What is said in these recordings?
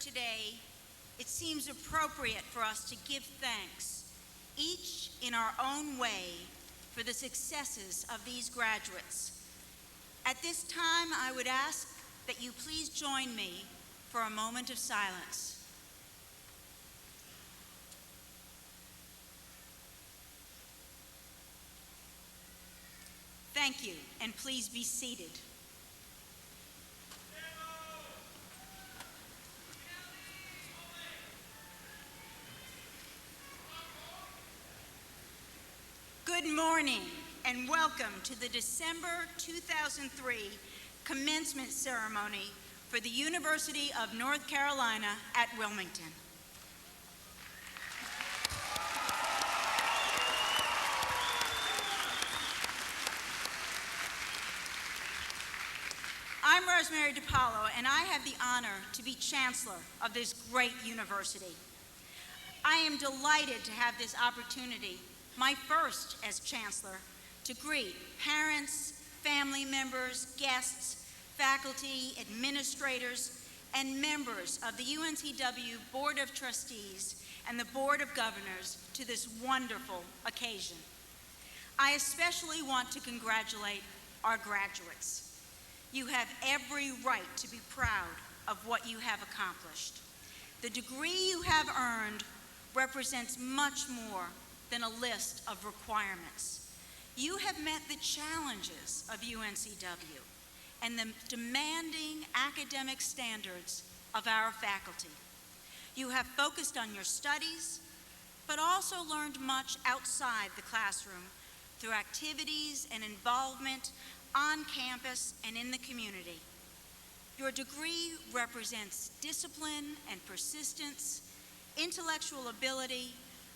today, it seems appropriate for us to give thanks, each in our own way, for the successes of these graduates. At this time, I would ask that you please join me for a moment of silence. Thank you, and please be seated. Good morning, and welcome to the December 2003 commencement ceremony for the University of North Carolina at Wilmington. I'm Rosemary DiPaolo, and I have the honor to be Chancellor of this great university. I am delighted to have this opportunity, my first as Chancellor, to greet parents, family members, guests, faculty, administrators, and members of the UNCW Board of Trustees and the Board of Governors to this wonderful occasion. I especially want to congratulate our graduates. You have every right to be proud of what you have accomplished. The degree you have earned represents much more than a list of requirements. You have met the challenges of UNCW and the demanding academic standards of our faculty. You have focused on your studies, but also learned much outside the classroom through activities and involvement on campus and in the community. Your degree represents discipline and persistence, intellectual ability,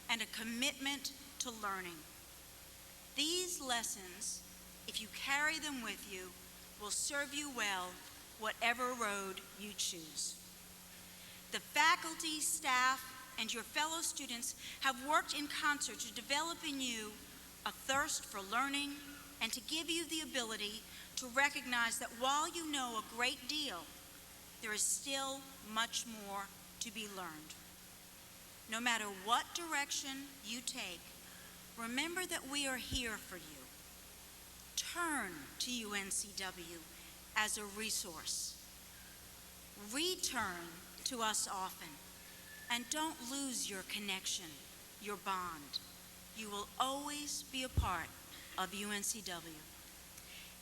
and a commitment to learning. These lessons, if you carry them with you, will serve you well whatever road you choose. The faculty, staff, and your fellow students have worked in concert to develop in you a thirst for learning and to give you the ability to recognize that while you know a great deal, there is still much more to be learned. No matter what direction you take, remember that we are here for you. Turn to UNCW as a resource. Return to us often, and don't lose your connection, your bond. You will always be a part of UNCW.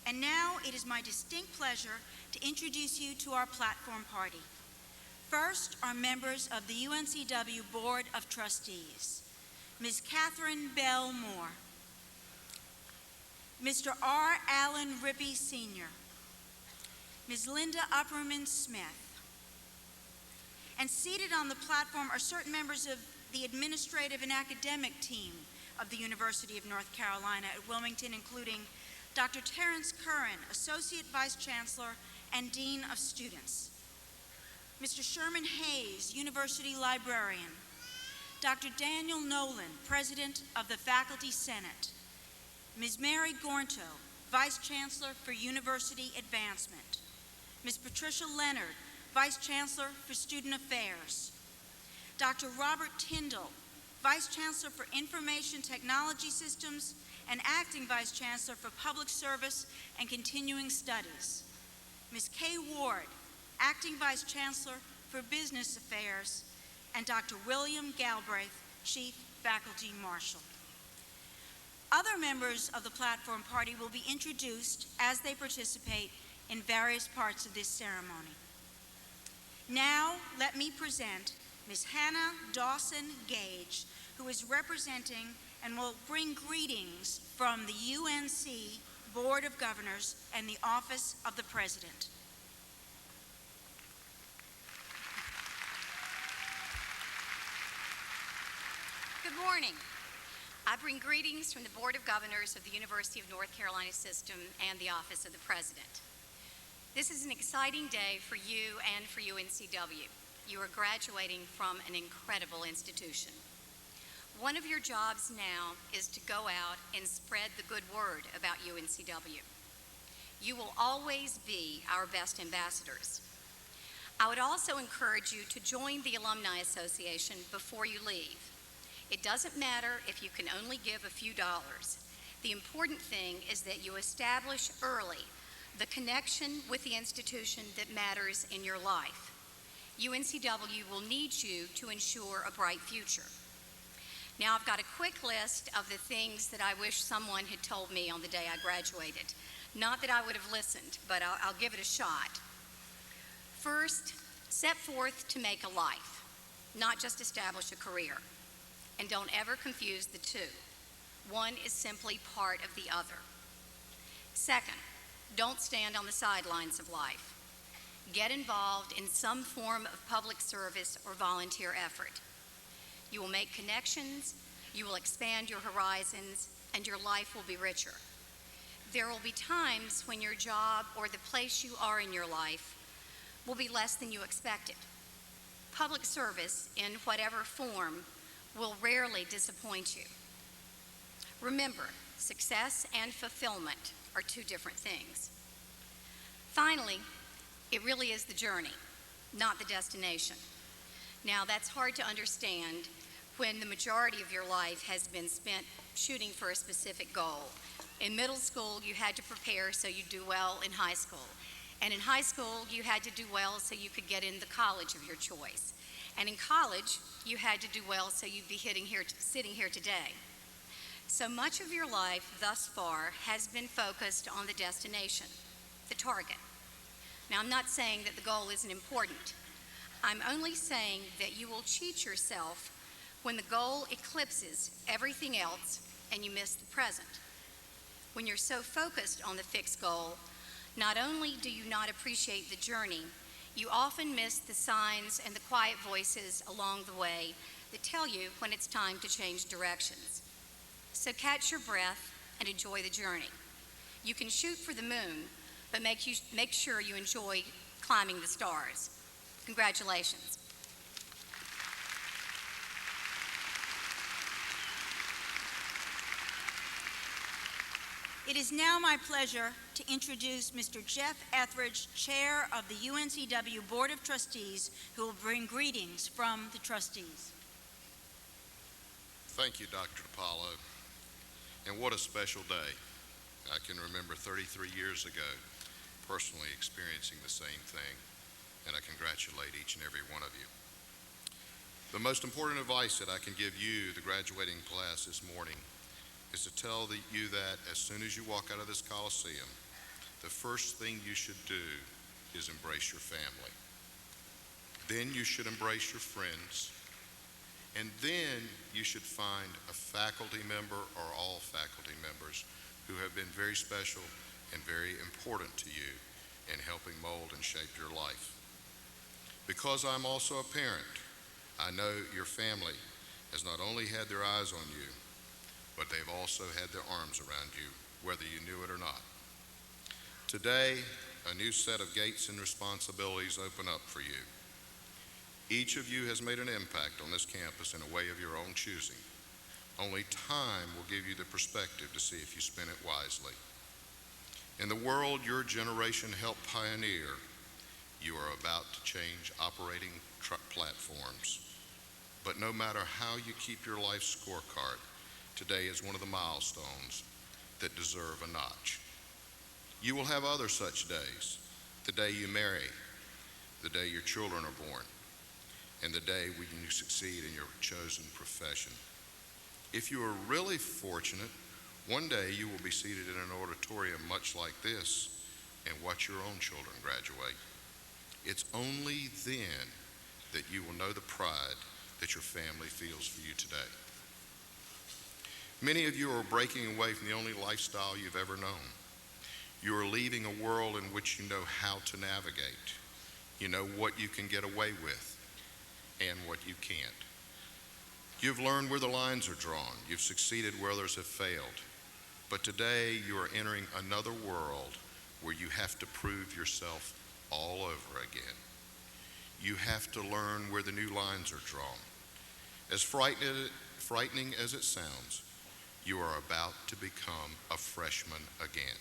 And now it is my distinct pleasure to introduce you to our platform party. First are members of the UNCW Board of Trustees, Ms. Catherine Bell Moore, Mr. R. Allen Rippey Sr., Ms. Linda Upperman Smith. And seated on the platform are certain members of the administrative and academic team of the University of North Carolina at Wilmington, including Dr. Terrence Curran, Associate Vice Chancellor and Dean of Students, Mr. Sherman Hayes, University Librarian, Dr. Daniel Nolan, President of the Faculty Senate, Ms. Mary Gornto, Vice Chancellor for University Advancement, Ms. Patricia Leonard, Vice Chancellor for Student Affairs, Dr. Robert Tyndall, Vice Chancellor for Information Technology Systems and Acting Vice Chancellor for Public Service and Continuing Studies, Ms. Kay Ward, Acting Vice Chancellor for Business Affairs, and Dr. William Galbraith, Chief Faculty Marshal. Other members of the platform party will be introduced as they participate in various parts of this ceremony. Now, let me present Ms. Hannah Dawson Gage, who is representing and will bring greetings from the UNC Board of Governors and the Office of the President. Good morning. I bring greetings from the Board of Governors of the University of North Carolina System and the Office of the President. This is an exciting day for you and for UNCW. You are graduating from an incredible institution. One of your jobs now is to go out and spread the good word about UNCW. You will always be our best ambassadors. I would also encourage you to join the Alumni Association before you leave. It doesn't matter if you can only give a few dollars. The important thing is that you establish early the connection with the institution that matters in your life. UNCW will need you to ensure a bright future. Now, I've got a quick list of the things that I wish someone had told me on the day I graduated. Not that I would have listened, but I'll give it a shot. First, set forth to make a life, not just establish a career. And don't ever confuse the two. One is simply part of the other. Second, don't stand on the sidelines of life. Get involved in some form of public service or volunteer effort. You will make connections, you will expand your horizons, and your life will be richer. There will be times when your job or the place you are in your life will be less than you expected. Public service, in whatever form, will rarely disappoint you. Remember, success and fulfillment are two different things. Finally, it really is the journey, not the destination. Now, that's hard to understand when the majority of your life has been spent shooting for a specific goal. In middle school, you had to prepare so you'd do well in high school. And in high school, you had to do well so you could get in the college of your choice. And in college, you had to do well so you'd be sitting here today. So much of your life thus far has been focused on the destination, the target. Now, I'm not saying that the goal isn't important. I'm only saying that you will cheat yourself when the goal eclipses everything else and you miss the present. When you're so focused on the fixed goal, not only do you not appreciate the journey, you often miss the signs and the quiet voices along the way that tell you when it's time to change directions. So catch your breath and enjoy the journey. You can shoot for the moon, but make sure you enjoy climbing the stars. Congratulations. It is now my pleasure to introduce Mr. Jeff Etheridge, Chair of the UNCW Board of Trustees, who will bring greetings from the trustees. Thank you, Dr. DiPaolo. And what a special day. I can remember 33 years ago personally experiencing the same thing, and I congratulate each and every one of you. The most important advice that I can give you, the graduating class this morning, is to tell you that as soon as you walk out of this Coliseum, the first thing you should do is embrace your family. Then you should embrace your friends. And then you should find a faculty member or all faculty members who have been very special and very important to you in helping mold and shape your life. Because I'm also a parent, I know your family has not only had their eyes on you, but they've also had their arms around you, whether you knew it or not. Today, a new set of gates and responsibilities open up for you. Each of you has made an impact on this campus in a way of your own choosing. Only time will give you the perspective to see if you spin it wisely. In the world your generation helped pioneer, you are about to change operating platforms. But no matter how you keep your life scorecard, today is one of the milestones that deserve a notch. You will have other such days, the day you marry, the day your children are born, and the day when you succeed in your chosen profession. If you are really fortunate, one day you will be seated in an auditorium much like this and watch your own children graduate. It's only then that you will know the pride that your family feels for you today. Many of you are breaking away from the only lifestyle you've ever known. You are leaving a world in which you know how to navigate. You know what you can get away with and what you can't. You've learned where the lines are drawn. You've succeeded where others have failed. But today you are entering another world where you have to prove yourself all over again. You have to learn where the new lines are drawn. As frightening as it sounds, you are about to become a freshman again.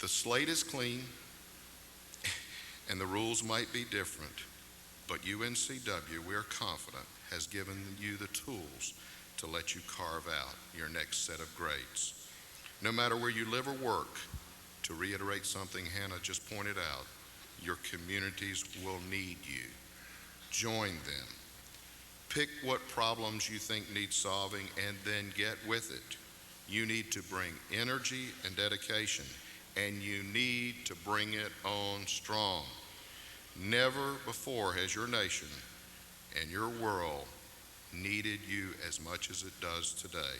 The slate is clean and the rules might be different, but UNCW, we are confident, has given you the tools to let you carve out your next set of grades. No matter where you live or work, to reiterate something Hannah just pointed out, your communities will need you. Join them. Pick what problems you think need solving and then get with it. You need to bring energy and dedication, and you need to bring it on strong. Never before has your nation and your world needed you as much as it does today.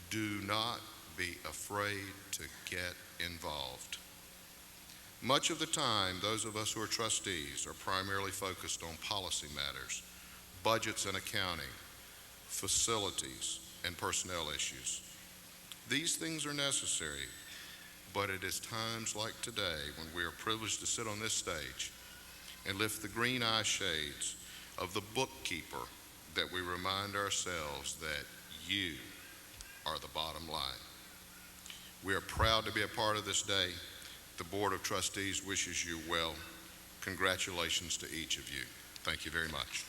Do not be afraid to get involved. Much of the time, those of us who are trustees are primarily focused on policy matters, budgets and accounting, facilities, and personnel issues. These things are necessary, but it is times like today when we are privileged to sit on this stage and lift the green eye shades of the bookkeeper that we remind ourselves that you are the bottom line. We are proud to be a part of this day. The Board of Trustees wishes you well. Congratulations to each of you. Thank you very much.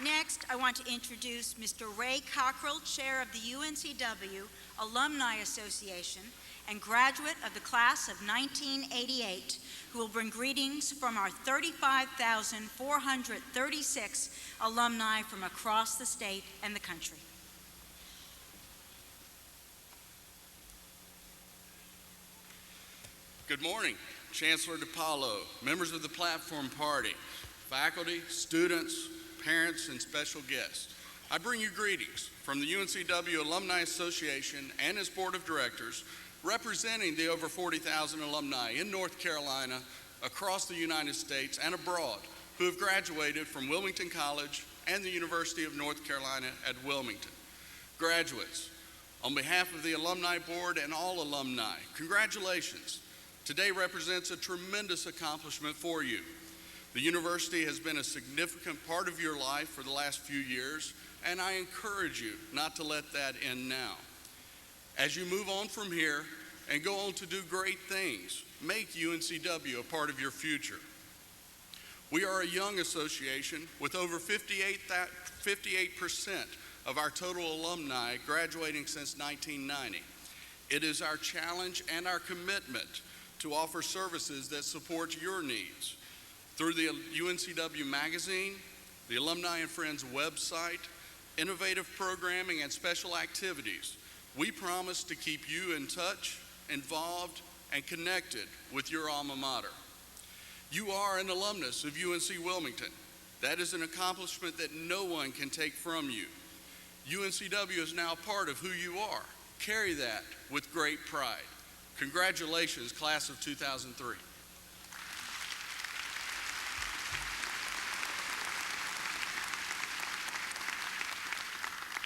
Next, I want to introduce Mr. Ray Cockrell, Chair of the UNCW Alumni Association and graduate of the class of 1988, who will bring greetings from our 35,436 alumni from across the state and the country. Good morning, Chancellor DiPaolo, members of the Platform Party, faculty, students, parents, and special guests. I bring you greetings from the UNCW Alumni Association and its Board of Directors, representing the over 40,000 alumni in North Carolina, across the United States, and abroad who have graduated from Wilmington College and the University of North Carolina at Wilmington. Graduates, on behalf of the Alumni Board and all alumni, congratulations. Today represents a tremendous accomplishment for you. The university has been a significant part of your life for the last few years, and I encourage you not to let that end now. As you move on from here and go on to do great things, make UNCW a part of your future. We are a young association with over 58% of our total alumni graduating since 1990. It is our challenge and our commitment to offer services that support your needs. Through the UNCW magazine, the Alumni and Friends website, innovative programming, and special activities, we promise to keep you in touch, involved, and connected with your alma mater. You are an alumnus of UNC Wilmington. That is an accomplishment that no one can take from you. UNCW is now part of who you are. Carry that with great pride. Congratulations, class of 2003.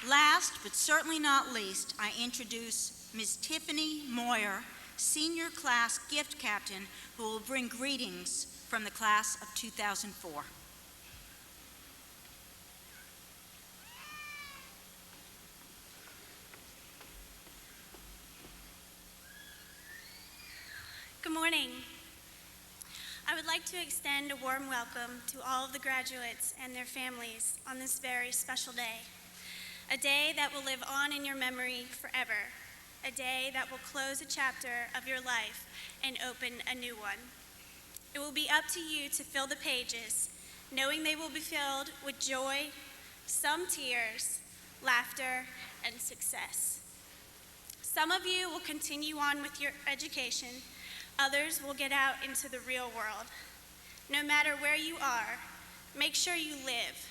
Last, but certainly not least, I introduce Ms. Tiffany Moyer, Senior Class Gift Captain, who will bring greetings from the class of 2004. Good morning. I would like to extend a warm welcome to all of the graduates and their families on this very special day. A day that will live on in your memory forever. A day that will close a chapter of your life and open a new one. It will be up to you to fill the pages, knowing they will be filled with joy, some tears, laughter, and success. Some of you will continue on with your education. Others will get out into the real world. No matter where you are, make sure you live.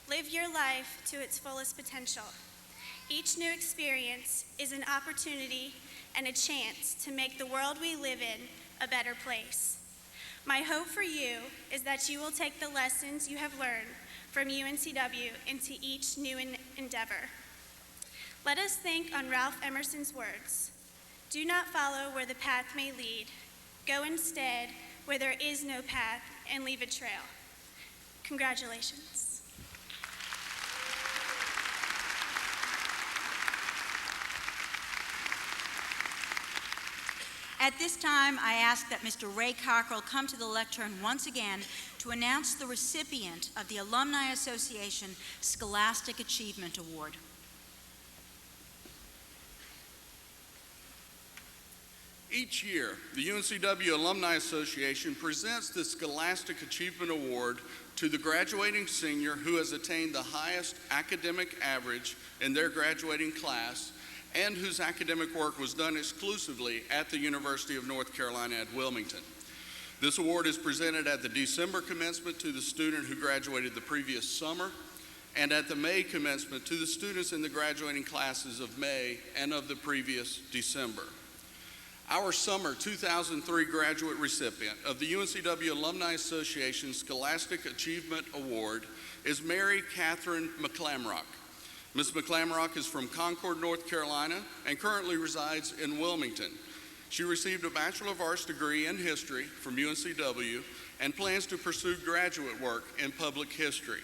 Live your life to its fullest potential. Each new experience is an opportunity and a chance to make the world we live in a better place. My hope for you is that you will take the lessons you have learned from UNCW into each new endeavor. Let us think on Ralph Emerson's words. Do not follow where the path may lead. Go instead where there is no path and leave a trail. Congratulations. At this time, I ask that Mr. Ray Cockrell come to the lectern once again to announce the recipient of the Alumni Association Scholastic Achievement Award. Each year, the UNCW Alumni Association presents the Scholastic Achievement Award to the graduating senior who has attained the highest academic average in their graduating class and whose academic work was done exclusively at the University of North Carolina at Wilmington. This award is presented at the December commencement to the student who graduated the previous summer, and at the May commencement to the students in the graduating classes of May and of the previous December. Our summer 2003 graduate recipient of the UNCW Alumni Association Scholastic Achievement Award is Mary Catherine McClamrock. Ms. McClamrock is from Concord, North Carolina, and currently resides in Wilmington. She received a Bachelor of Arts degree in history from UNCW and plans to pursue graduate work in public history.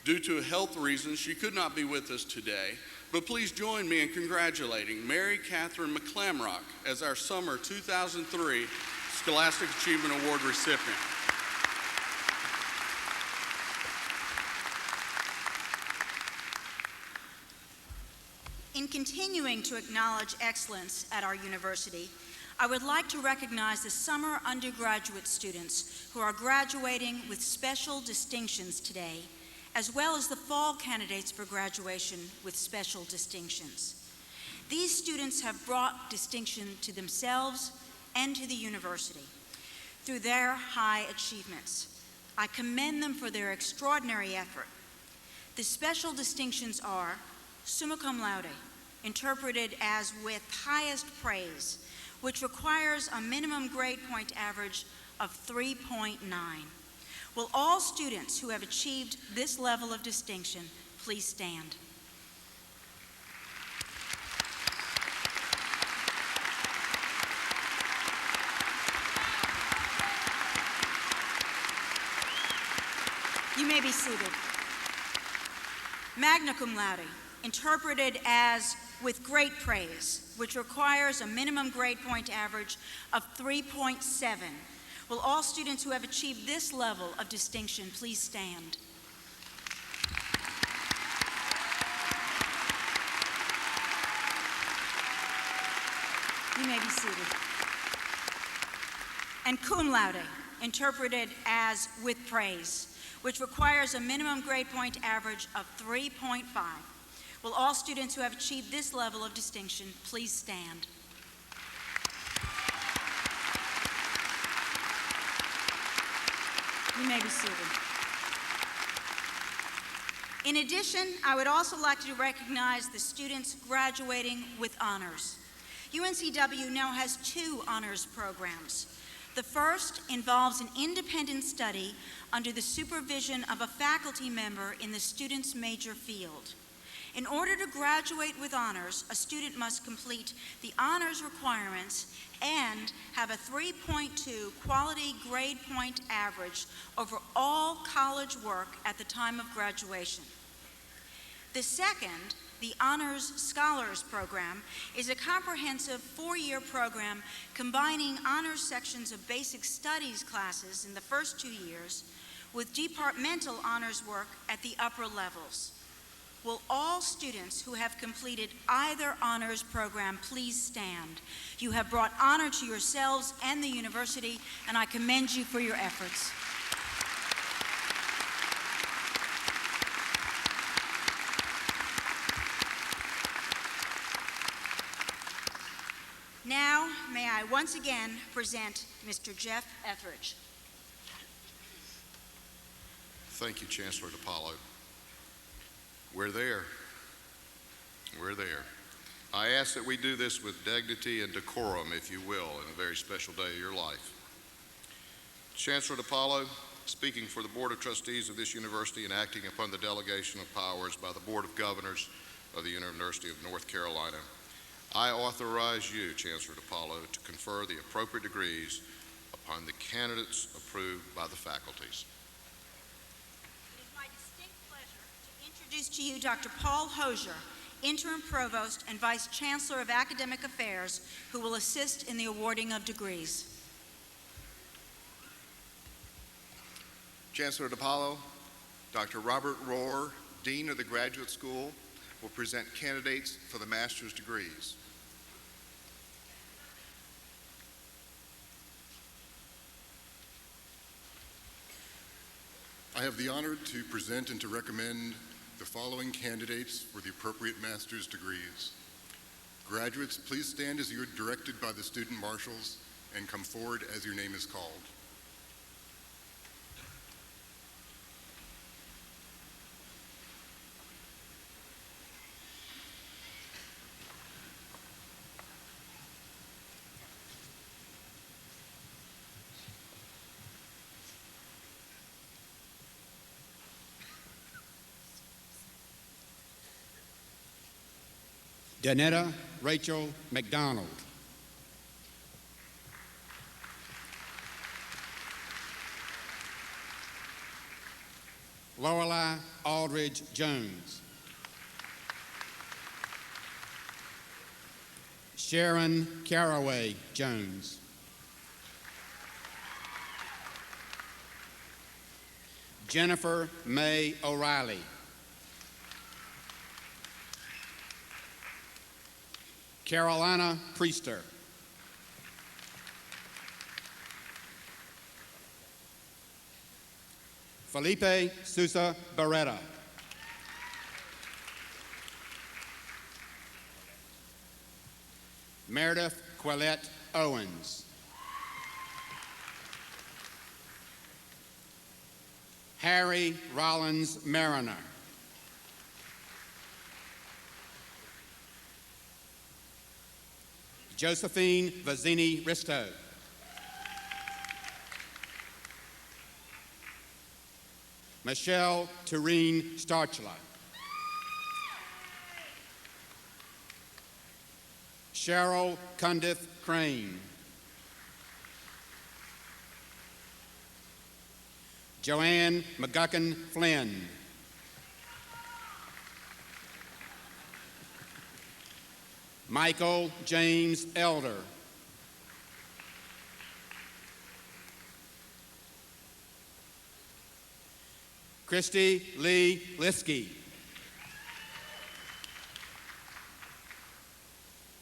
Due to health reasons, she could not be with us today, but please join me in congratulating Mary Catherine McClamrock as our summer 2003 Scholastic Achievement Award recipient. In continuing to acknowledge excellence at our university, I would like to recognize the summer undergraduate students who are graduating with special distinctions today, as well as the fall candidates for graduation with special distinctions. These students have brought distinction to themselves and to the university through their high achievements. I commend them for their extraordinary effort. The special distinctions are summa cum laude, interpreted as with highest praise, which requires a minimum grade point average of 3.9. Will all students who have achieved this level of distinction please stand? You may be seated. Magna cum laude, interpreted as with great praise, which requires a minimum grade point average of 3.7. Will all students who have achieved this level of distinction please stand? You may be seated. And cum laude, interpreted as with praise, which requires a minimum grade point average of 3.5. Will all students who have achieved this level of distinction please stand? You may be seated. In addition, I would also like to recognize the students graduating with honors. UNCW now has 2 honors programs. The first involves an independent study under the supervision of a faculty member in the student's major field. In order to graduate with honors, a student must complete the honors requirements and have a 3.2 quality grade point average over all college work at the time of graduation. The second, the Honors Scholars Program, is a comprehensive 4-year program combining honors sections of basic studies classes in the first 2 years with departmental honors work at the upper levels. Will all students who have completed either honors program please stand? You have brought honor to yourselves and the university, and I commend you for your efforts. Now, may I once again present Mr. Jeff Etheridge. Thank you, Chancellor DiPaolo. We're there. We're there. I ask that we do this with dignity and decorum, if you will, in a very special day of your life. Chancellor DiPaolo, speaking for the Board of Trustees of this university and acting upon the delegation of powers by the Board of Governors of the University of North Carolina, I authorize you, Chancellor DiPaolo, to confer the appropriate degrees upon the candidates approved by the faculties. It is my distinct pleasure to introduce to you Dr. Paul Hosier, Interim Provost and Vice Chancellor of Academic Affairs, who will assist in the awarding of degrees. Chancellor DiPaolo, Dr. Robert Rohr, Dean of the Graduate School, will present candidates for the master's degrees. I have the honor to present and to recommend the following candidates for the appropriate master's degrees. Graduates, please stand as you are directed by the student marshals and come forward as your name is called. Danetta Rachel McDonald. Lorelei Aldridge Jones. Sharon Caraway Jones. Jennifer May O'Reilly. Carolina Priester. Felipe Sousa Beretta. Meredith Quillette Owens. Harry Rollins Mariner. Josephine Vazzini Risto. Michelle Tureen Starchla. Cheryl Cundiff Crane. Joanne McGuckin Flynn. Michael James Elder. Christy Lee Liskey.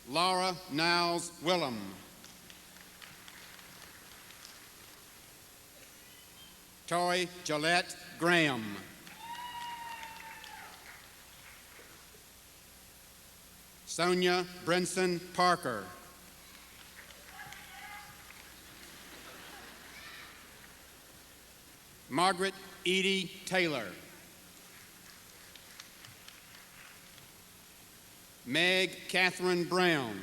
Laura Niles Willem. Tori Gillette Graham. Sonia Brinson Parker. Margaret Edie Taylor. Meg Catherine Brown.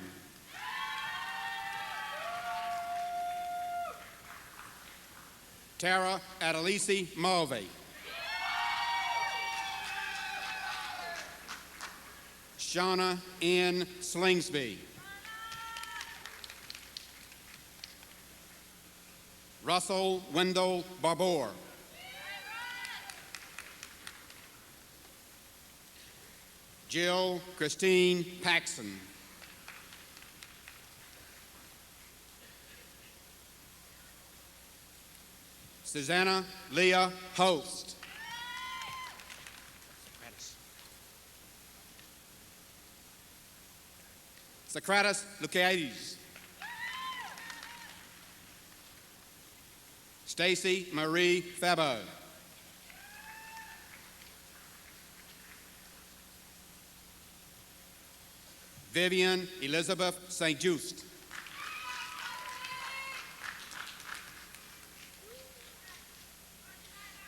Tara Adelisi Mulvey. Shauna N. Slingsby. Russell Wendell Barbour. Jill Christine Paxson. Susanna Leah Holst. Socrates Luciades. Stacy Marie Fabo. Vivian Elizabeth St. Just.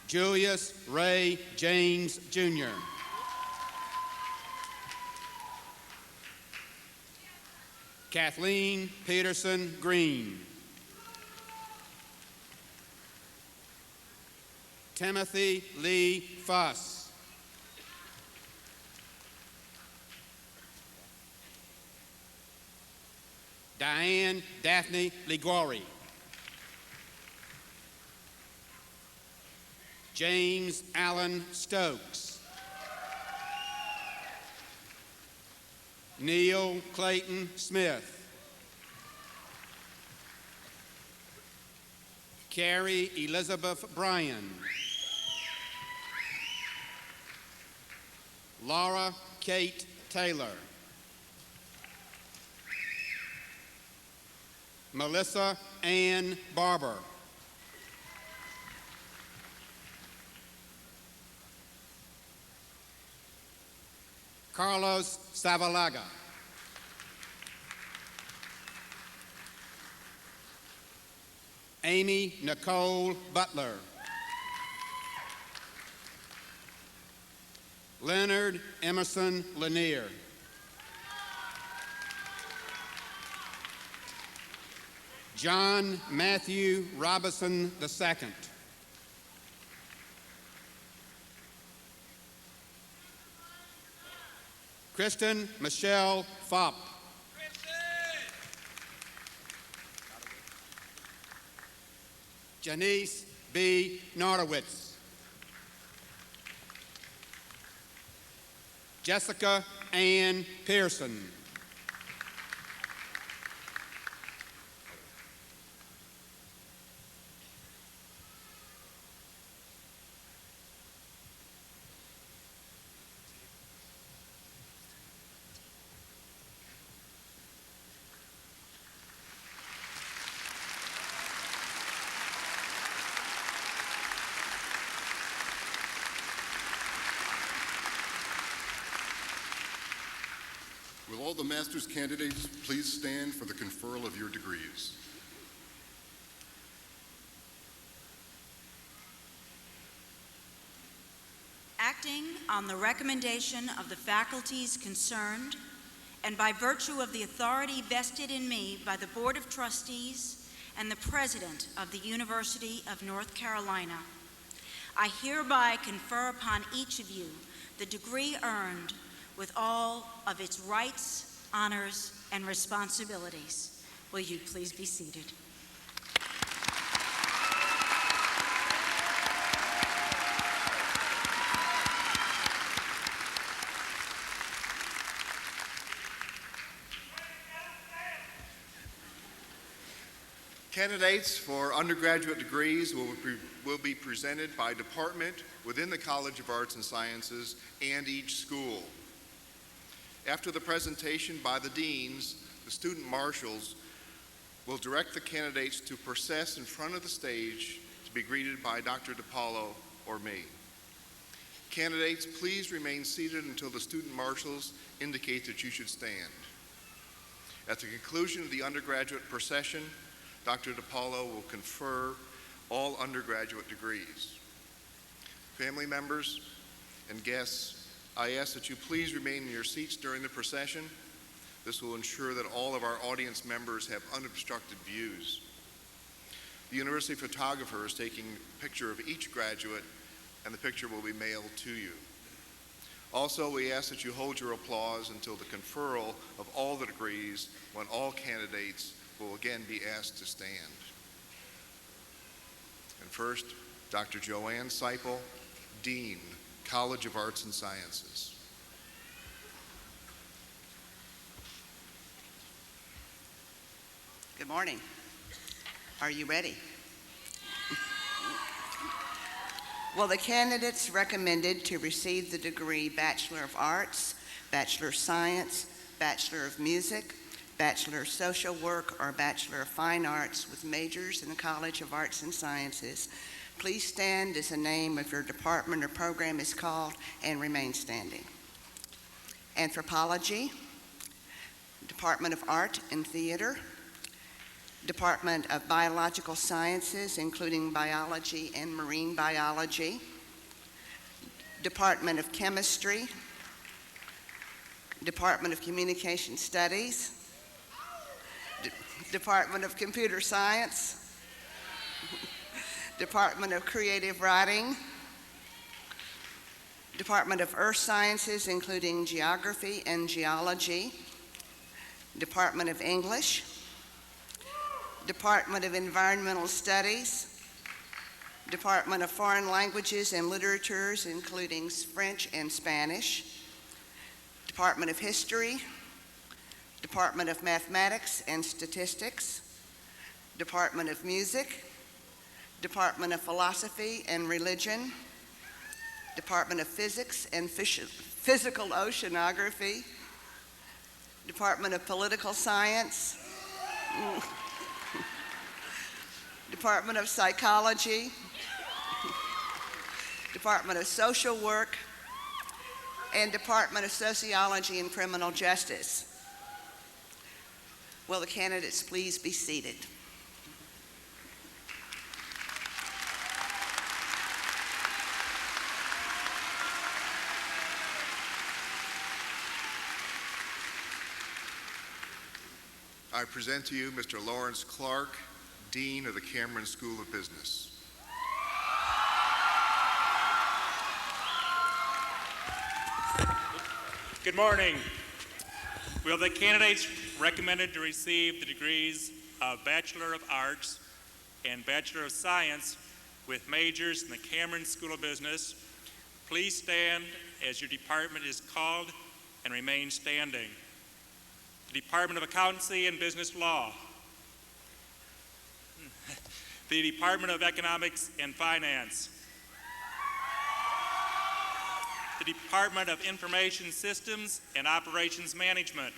Julius Ray James Jr. Kathleen Peterson Green. Timothy Lee Fuss. Diane Daphne Liguori. James Allen Stokes. Neil Clayton Smith. Carrie Elizabeth Bryan. Laura Kate Taylor. Melissa Ann Barber. Carlos Savalaga. Amy Nicole Butler. Leonard Emerson Lanier. John Matthew Robinson II. Kristen Michelle Fopp. Janice B. Nordowitz. Jessica Ann Pearson. Will all the master's candidates please stand for the conferral of your degrees? Acting on the recommendation of the faculties concerned, and by virtue of the authority vested in me by the Board of Trustees and the President of the University of North Carolina, I hereby confer upon each of you the degree earned with all of its rights, honors, and responsibilities. Will you please be seated? Candidates for undergraduate degrees will be presented by department within the College of Arts and Sciences and each school. After the presentation by the deans, the student marshals will direct the candidates to process in front of the stage to be greeted by Dr. DiPaolo or me. Candidates, please remain seated until the student marshals indicate that you should stand. At the conclusion of the undergraduate procession, Dr. DiPaolo will confer all undergraduate degrees. Family members and guests, I ask that you please remain in your seats during the procession. This will ensure that all of our audience members have unobstructed views. The university photographer is taking a picture of each graduate, and the picture will be mailed to you. Also, we ask that you hold your applause until the conferral of all the degrees, when all candidates will again be asked to stand. And first, Dr. Joanne Seipel, Dean, College of Arts and Sciences. Good morning. Are you ready? Will the candidates recommended to receive the degree Bachelor of Arts, Bachelor of Science, Bachelor of Music, Bachelor of Social Work, or Bachelor of Fine Arts with majors in the College of Arts and Sciences, please stand as the name of your department or program is called and remain standing. Anthropology, Department of Art and Theater, Department of Biological Sciences, including biology and marine biology, Department of Chemistry, Department of Communication Studies, Department of Computer Science, Department of Creative Writing, Department of Earth Sciences, including Geography and Geology, Department of English, Department of Environmental Studies, Department of Foreign Languages and Literatures, including French and Spanish, Department of History, Department of Mathematics and Statistics, Department of Music, Department of Philosophy and Religion, Department of Physics and Physical Oceanography, Department of Political Science, Department of Psychology, Department of Social Work, and Department of Sociology and Criminal Justice. Will the candidates please be seated? I present to you Mr. Lawrence Clark, Dean of the Cameron School of Business. Good morning. Will the candidates recommended to receive the degrees of Bachelor of Arts and Bachelor of Science with majors in the Cameron School of Business please stand as your department is called and remain standing? The Department of Accountancy and Business Law, the Department of Economics and Finance, the Department of Information Systems and Operations Management,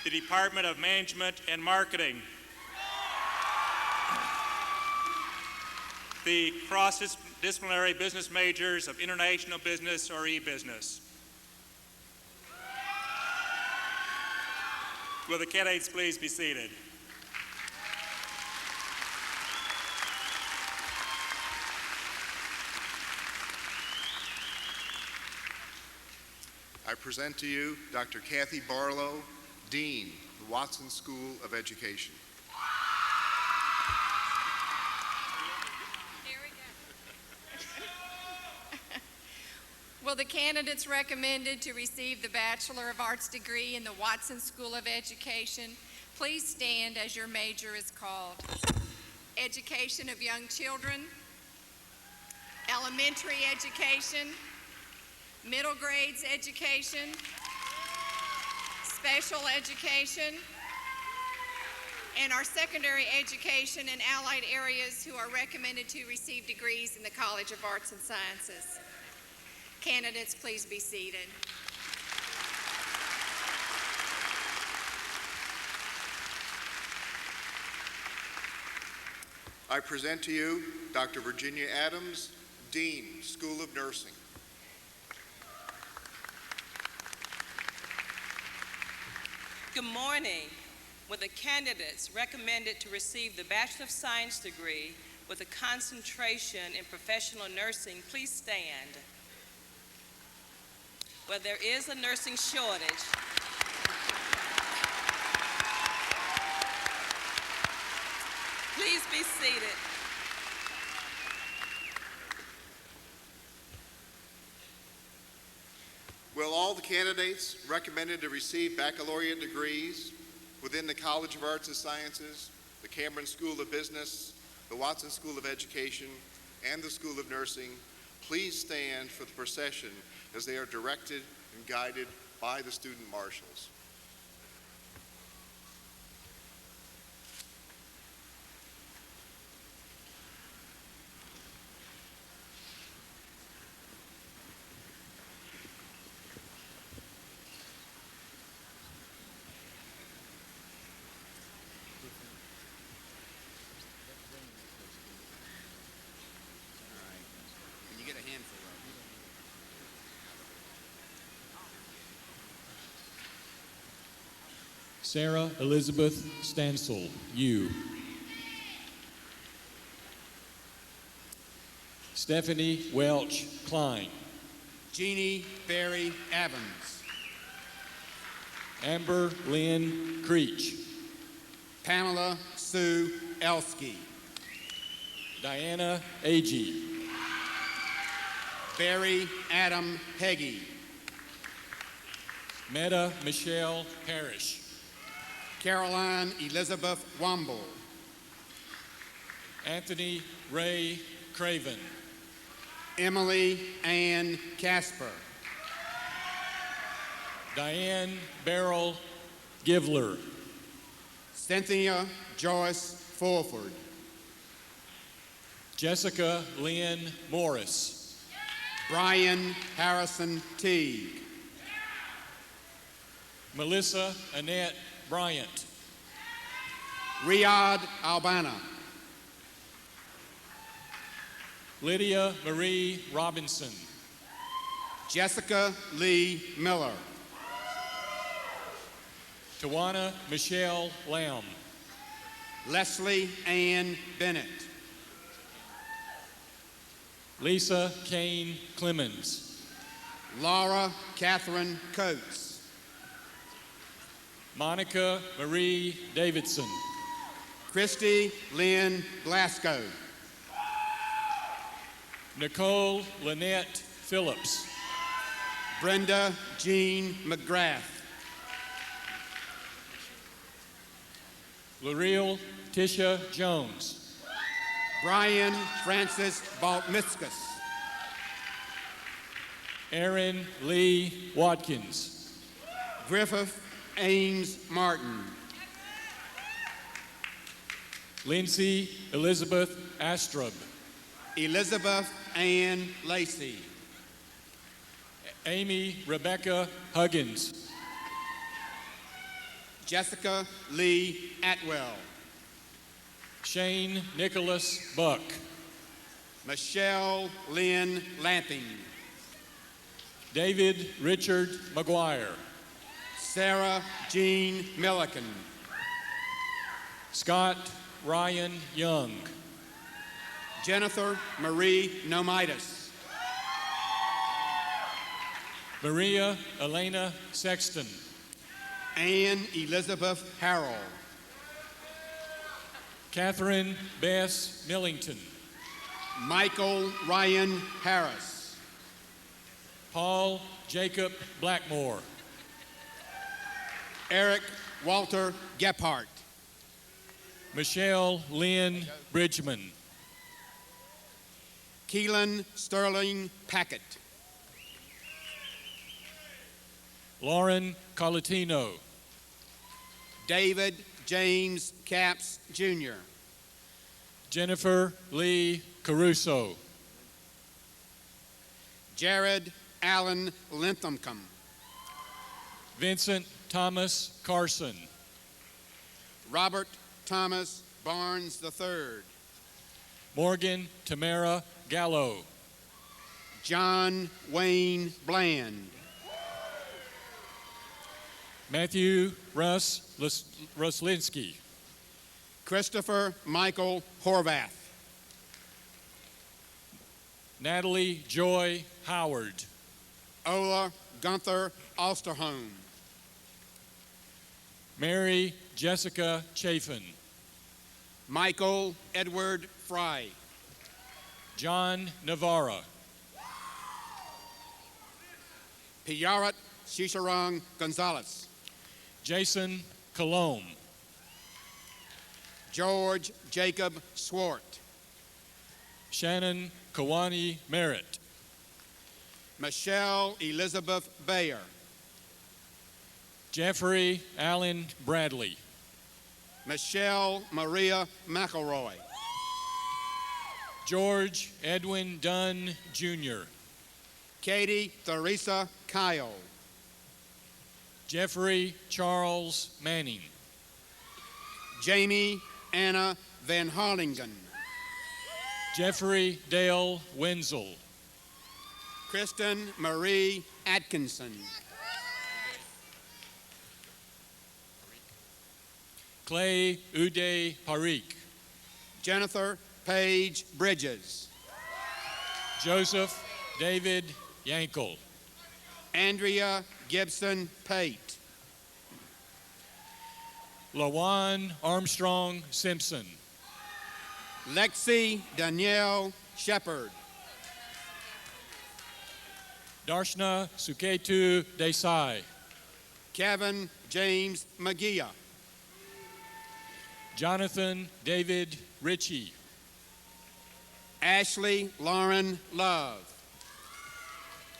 the Department of Management and Marketing, the cross-disciplinary business majors of international business or e-business. Will the candidates please be seated? I present to you Dr. Kathy Barlow, Dean, the Watson School of Education. Will the candidates recommended to receive the Bachelor of Arts degree in the Watson School of Education please stand as your major is called? Education of young children, elementary education, middle grades education, special education, and our secondary education and allied areas who are recommended to receive degrees in the College of Arts and Sciences. Candidates, please be seated. I present to you Dr. Virginia Adams, Dean, School of Nursing. Good morning. Will the candidates recommended to receive the Bachelor of Science degree with a concentration in professional nursing please stand? Well, there is a nursing shortage. Please be seated. Will all the candidates recommended to receive baccalaureate degrees within the College of Arts and Sciences, the Cameron School of Business, the Watson School of Education, and the School of Nursing please stand for the procession as they are directed and guided by the student marshals? Can you get a handful of Sarah Elizabeth Stansel, U. Stephanie Welch Klein. Jeannie Barry Evans. Amber Lynn Creech. Pamela Sue Elsky. Diana Agee. Barry Adam Heggie. Meta Michelle Parrish. Caroline Elizabeth Womble. Anthony Ray Craven. Emily Ann Casper. Diane Beryl Givler. Cynthia Joyce Fulford. Jessica Lynn Morris. Brian Harrison Teague. Melissa Annette Bryant. Riyadh Albana. Lydia Marie Robinson. Jessica Lee Miller. Tawana Michelle Lamb. Leslie Ann Bennett. Lisa Kane Clemens. Laura Catherine Coates. Monica Marie Davidson. Christy Lynn Glasgow. Nicole Lynette Phillips. Brenda Jean McGrath. L'Oreal Tisha Jones. Brian Francis Baltmiskus. Aaron Lee Watkins. Griffith Ames Martin. Lindsay Elizabeth Astrub. Elizabeth Ann Lacey. Amy Rebecca Huggins. Jessica Lee Atwell. Shane Nicholas Buck. Michelle Lynn Lamping. David Richard McGuire. Sarah Jean Milliken. Scott Ryan Young. Jennifer Marie Nomitis. Maria Elena Sexton. Anne Elizabeth Harrell. Catherine Bess Millington. Michael Ryan Harris. Paul Jacob Blackmore. Eric Walter Gephardt. Michelle Lynn Bridgman. Keelan Sterling Packett. Lauren Colatino. David James Capps Jr. Jennifer Lee Caruso. Jared Allen Linthicum. Vincent Thomas Carson. Robert Thomas Barnes III. Morgan Tamara Gallo. John Wayne Bland. Matthew Russ Ruslinski. Christopher Michael Horvath. Natalie Joy Howard. Ola Gunther Osterholm. Mary Jessica Chafin. Michael Edward Fry. John Navarra. Piyarat Shisharang Gonzalez. Jason Colomb. George Jacob Swart. Shannon Kawani Merritt. Michelle Elizabeth Bayer. Jeffrey Allen Bradley. Michelle Maria McElroy. George Edwin Dunn Jr. Katie Theresa Kyle. Jeffrey Charles Manning. Jamie Anna Van Harlingen. Jeffrey Dale Wenzel. Kristen Marie Atkinson. Clay Uday Parikh. Jennifer Paige Bridges. Joseph David Yankel. Andrea Gibson Pate. Lawan Armstrong Simpson. Lexi Danielle Shepard. Darshna Suketu Desai. Kevin James McGee. Jonathan David Ritchie. Ashley Lauren Love.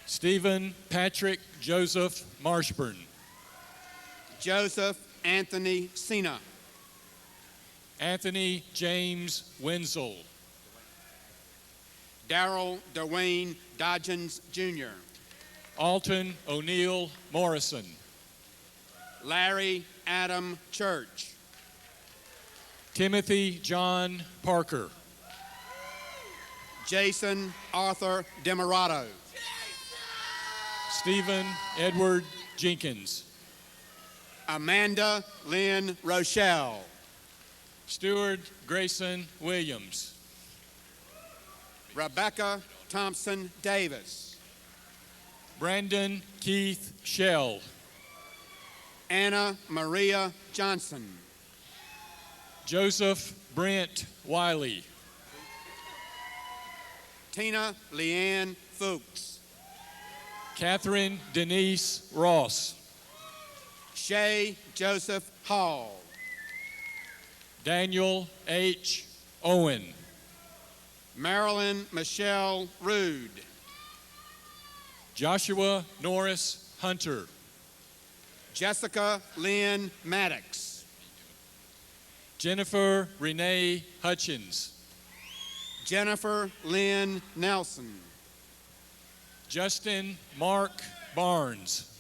Stephen Patrick Joseph Marshburn. Joseph Anthony Sena. Anthony James Wenzel. Darrell Dwayne Dodgens Jr. Alton O'Neill Morrison. Larry Adam Church. Timothy John Parker. Jason Arthur Demarato. Stephen Edward Jenkins. Amanda Lynn Rochelle. Stuart Grayson Williams. Rebecca Thompson Davis. Brandon Keith Shell. Anna Maria Johnson. Joseph Brent Wiley. Tina Leanne Fuchs. Catherine Denise Ross. Shay Joseph Hall. Daniel H. Owen. Marilyn Michelle Rude. Joshua Norris Hunter. Jessica Lynn Maddox. Jennifer Renee Hutchins. Jennifer Lynn Nelson. Justin Mark Barnes.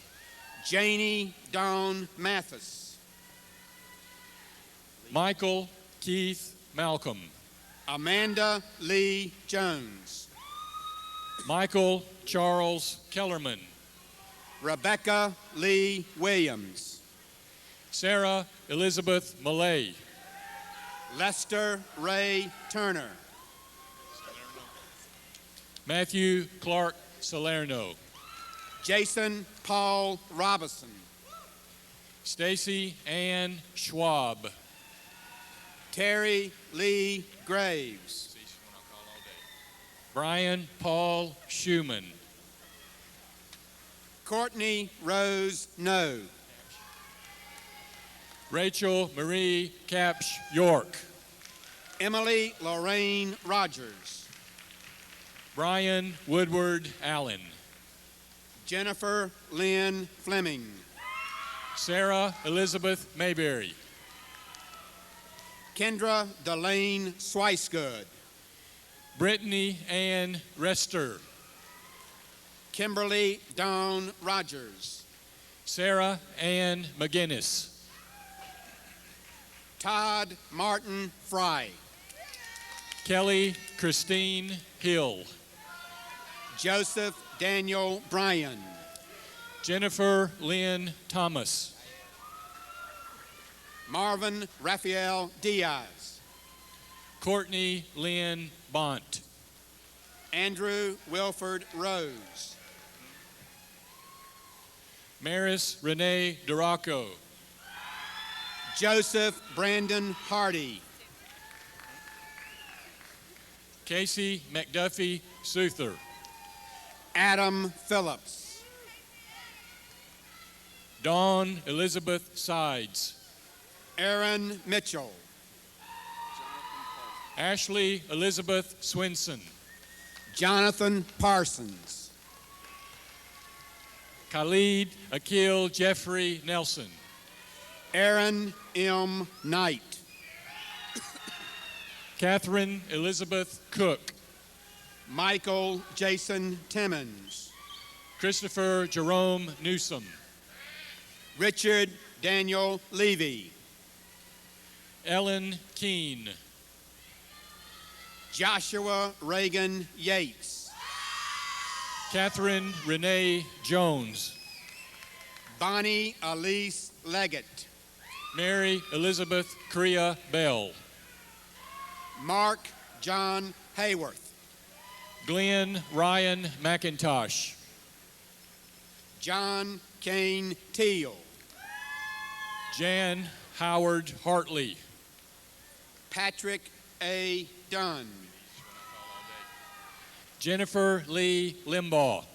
Janie Dawn Mathis. Michael Keith Malcolm. Amanda Lee Jones. Michael Charles Kellerman. Rebecca Lee Williams. Sarah Elizabeth Millay. Lester Ray Turner. Matthew Clark Salerno. Jason Paul Robinson. Stacy Ann Schwab. Terry Lee Graves. Brian Paul Schumann. Courtney Rose No. Rachel Marie Capsh York. Emily Lorraine Rogers. Brian Woodward Allen. Jennifer Lynn Fleming. Sarah Elizabeth Mayberry. Kendra Delane Swicegood. Brittany Ann Rester. Kimberly Dawn Rogers. Sarah Ann McGinnis. Todd Martin Fry. Kelly Christine Hill. Joseph Daniel Bryan. Jennifer Lynn Thomas. Marvin Raphael Diaz. Courtney Lynn Bont. Andrew Wilford Rose. Maris Renee Duraco. Joseph Brandon Hardy. Casey McDuffie Souther. Adam Phillips. Dawn Elizabeth Sides. Aaron Mitchell. Ashley Elizabeth Swinson. Jonathan Parsons. Khalid Akil Jeffrey Nelson. Aaron M. Knight. Catherine Elizabeth Cook. Michael Jason Timmons. Christopher Jerome Newsom. Richard Daniel Levy. Ellen Keene. Joshua Reagan Yates. Catherine Renee Jones. Bonnie Elise Leggett. Mary Elizabeth Correa Bell. Mark John Hayworth. Glenn Ryan McIntosh. John Kane Teal. Jan Howard Hartley. Patrick A. Dunn. Jennifer Lee Limbaugh.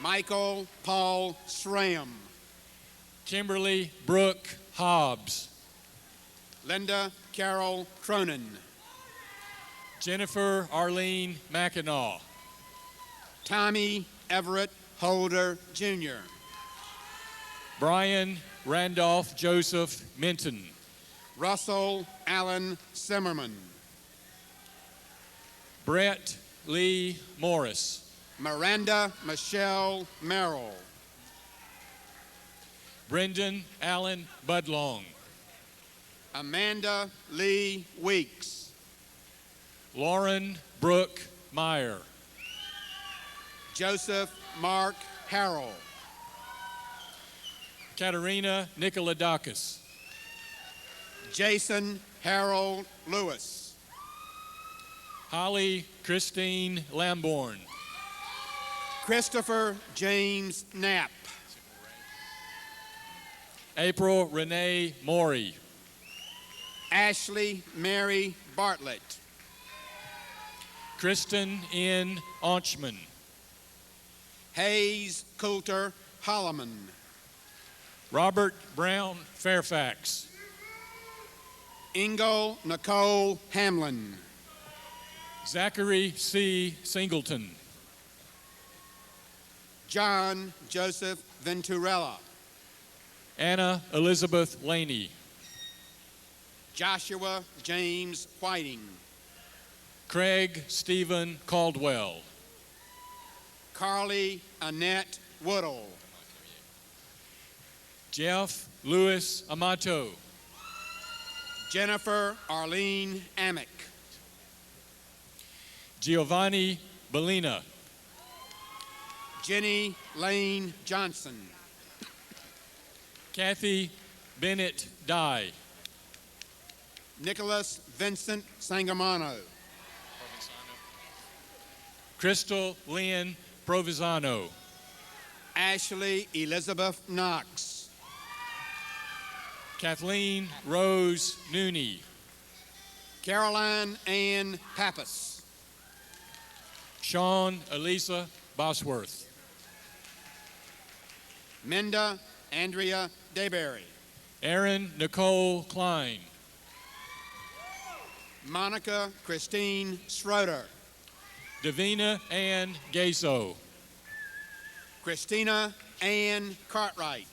Michael Paul Schramm. Kimberly Brooke Hobbs. Linda Carol Cronin. Jennifer Arlene Mackinac. Tommy Everett Holder, Jr. Brian Randolph Joseph Minton. Russell Allen Simmerman. Brett Lee Morris. Miranda Michelle Merrill. Brendan Allen Budlong. Amanda Lee Weeks. Lauren Brooke Meyer. Joseph Mark Harrell. Katerina Nikolodakis. Jason Harold Lewis. Holly Christine Lamborn. Christopher James Knapp. April Renee Morey. Ashley Mary Bartlett. Kristen N. Onchman. Hayes Coulter Holloman. Robert Brown Fairfax. Ingle Nicole Hamlin. Zachary C. Singleton. John Joseph Venturella. Anna Elizabeth Laney. Joshua James Whiting. Craig Stephen Caldwell. Carly Annette Woodall. Jeff Lewis Amato. Jennifer Arlene Amick. Giovanni Bellina. Jenny Lane Johnson. Kathy Bennett Dye. Nicholas Vincent Sangamano. Crystal Lynn Provenzano. Ashley Elizabeth Knox. Kathleen Rose Nooney. Caroline Ann Pappas. Sean Elisa Bosworth. Minda Andrea Dayberry. Erin Nicole Klein. Monica Christine Schroeder. Davina Ann Gaso. Christina Ann Cartwright.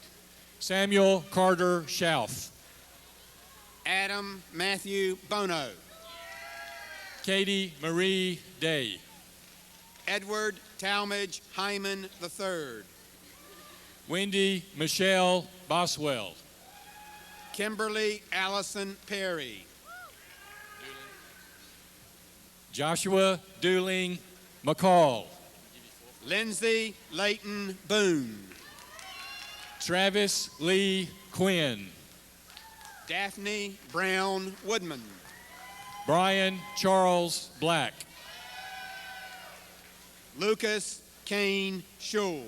Samuel Carter Schauf. Adam Matthew Bono. Katie Marie Day. Edward Talmadge Hyman III. Wendy Michelle Boswell. Kimberly Allison Perry. Joshua Dooling McCall. Lindsay Layton Boone. Travis Lee Quinn. Daphne Brown Woodman. Brian Charles Black. Lucas Kane Schul.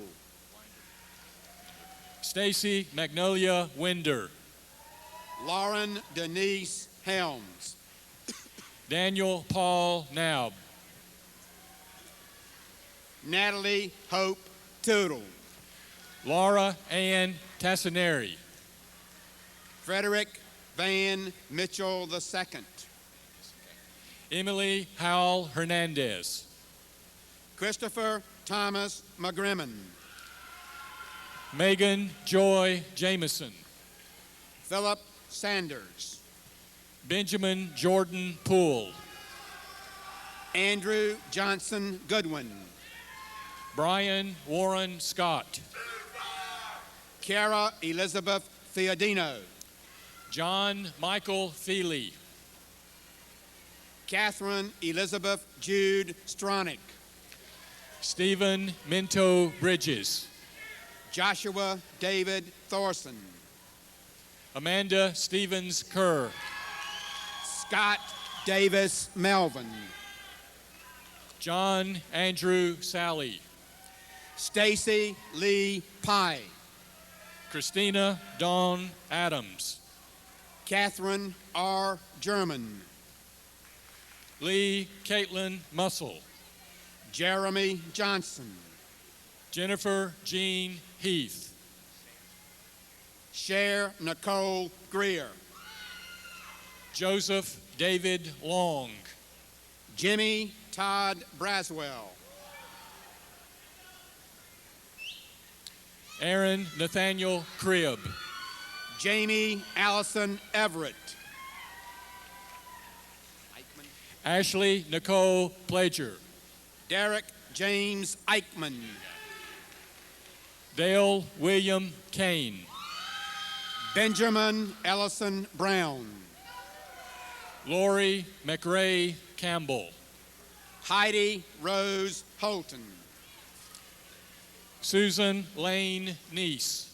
Stacy Magnolia Winder. Lauren Denise Helms. Daniel Paul Naub. Natalie Hope Tootle. Laura Ann Tassinari. Frederick Van Mitchell II. Emily Howell Hernandez. Christopher Thomas McGrimmon. Megan Joy Jameson. Philip Sanders. Benjamin Jordan Poole. Andrew Johnson Goodwin. Brian Warren Scott. Kara Elizabeth Fiodino. John Michael Feely. Catherine Elizabeth Jude Stronach. Stephen Minto Bridges. Joshua David Thorson. Amanda Stevens Kerr. Scott Davis Melvin. John Andrew Sally. Stacy Lee Pye. Christina Dawn Adams. Catherine R. German. Lee Caitlin Muscle. Jeremy Johnson. Jennifer Jean Heath. Cher Nicole Greer. Joseph David Long. Jimmy Todd Braswell. Aaron Nathaniel Cribb. Jamie Allison Everett. Ashley Nicole Plager. Derek James Eichmann. Dale William Kane. Benjamin Ellison Brown. Lori McRae Campbell. Heidi Rose Holton. Susan Lane Neese.